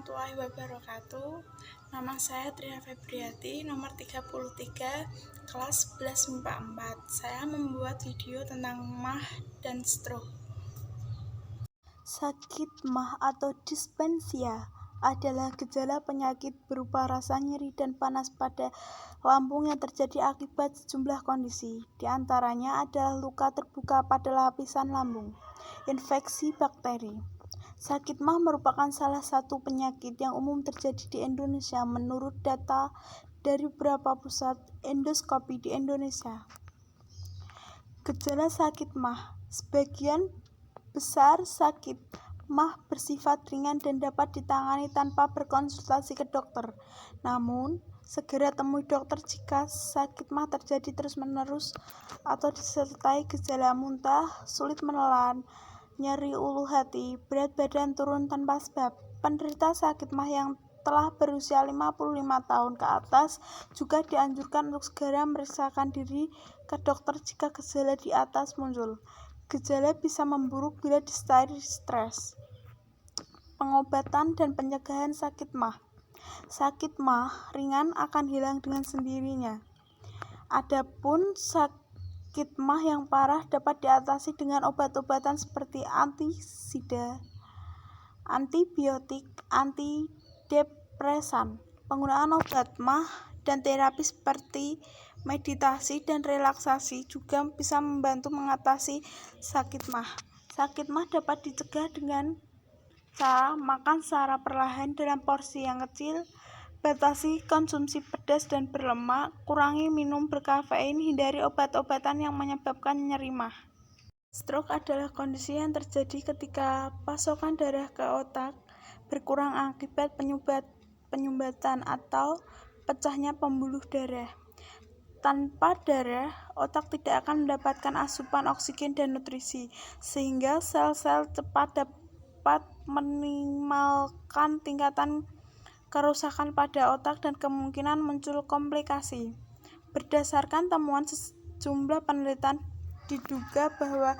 warahmatullahi wabarakatuh. Nama saya Tria Febriati, nomor 33, kelas 11 MIPA 4. Saya membuat video tentang MAH dan stroke. Sakit MAH atau dispepsia adalah gejala penyakit berupa rasa nyeri dan panas pada lambung yang terjadi akibat sejumlah kondisi. Di antaranya adalah luka terbuka pada lapisan lambung, infeksi bakteri. Sakit MAH merupakan salah satu penyakit yang umum terjadi di Indonesia menurut data dari beberapa pusat endoskopi di Indonesia. Gejala sakit MAH: sebagian besar sakit MAH bersifat ringan dan dapat ditangani tanpa berkonsultasi ke dokter. Namun, segera temui dokter jika sakit MAH terjadi terus-menerus atau disertai gejala muntah, sulit menelan, nyeri ulu hati, berat badan turun tanpa sebab. Penderita sakit MAH yang telah berusia 55 tahun ke atas juga dianjurkan untuk segera memeriksakan diri ke dokter jika gejala di atas muncul. Gejala bisa memburuk bila disertai stres. Pengobatan dan pencegahan sakit MAH. Sakit MAH ringan akan hilang dengan sendirinya. Adapun sakit MAH yang parah dapat diatasi dengan obat-obatan seperti antisida, antibiotik, antidepresan. Penggunaan obat MAH dan terapi seperti meditasi dan relaksasi juga bisa membantu mengatasi sakit MAH. Sakit MAH dapat dicegah dengan cara makan secara perlahan dalam porsi yang kecil, batasi konsumsi pedas dan berlemak, kurangi minum berkafein, hindari obat-obatan yang menyebabkan nyeri MAH. Stroke adalah kondisi yang terjadi ketika pasokan darah ke otak berkurang akibat penyumbatan atau pecahnya pembuluh darah. Tanpa darah, otak tidak akan mendapatkan asupan oksigen dan nutrisi, sehingga sel-sel cepat dapat minimalkan tingkatan kerusakan pada otak dan kemungkinan muncul komplikasi. Berdasarkan temuan sejumlah penelitian, diduga bahwa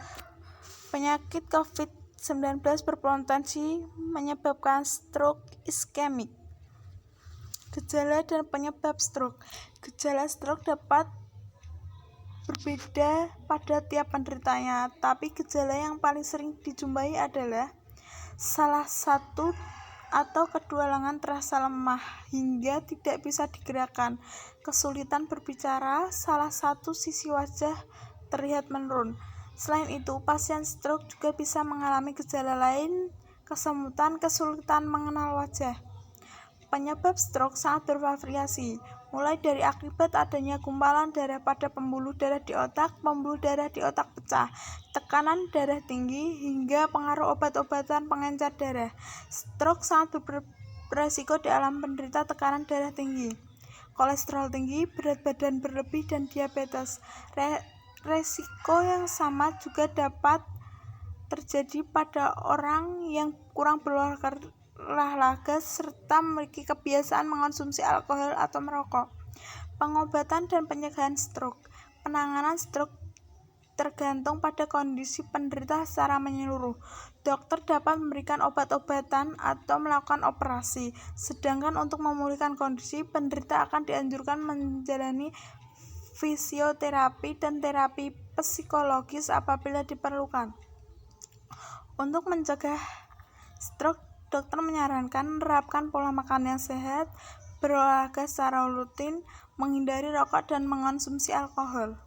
penyakit COVID-19 berpotensi menyebabkan stroke iskemik. Gejala dan penyebab stroke. Gejala stroke dapat berbeda pada tiap penderitanya, tapi gejala yang paling sering dijumpai adalah salah satu atau kedua lengan terasa lemah hingga tidak bisa digerakkan, kesulitan berbicara, salah satu sisi wajah terlihat menurun. Selain itu, pasien stroke juga bisa mengalami gejala lain, kesemutan, kesulitan mengenal wajah. Penyebab stroke sangat bervariasi, mulai dari akibat adanya gumpalan darah pada pembuluh darah di otak, pembuluh darah di otak pecah, tekanan darah tinggi, hingga pengaruh obat-obatan pengencer darah. Stroke sangat beresiko di alam penderita tekanan darah tinggi, kolesterol tinggi, berat badan berlebih, dan diabetes. Resiko yang sama juga dapat terjadi pada orang yang kurang berolahraga serta memiliki kebiasaan mengonsumsi alkohol atau merokok. Pengobatan dan pencegahan stroke. Penanganan stroke tergantung pada kondisi penderita secara menyeluruh. Dokter dapat memberikan obat-obatan atau melakukan operasi, sedangkan untuk memulihkan kondisi, penderita akan dianjurkan menjalani fisioterapi dan terapi psikologis apabila diperlukan. Untuk mencegah stroke, dokter menyarankan menerapkan pola makan yang sehat, berolahraga secara rutin, menghindari rokok, dan mengonsumsi alkohol.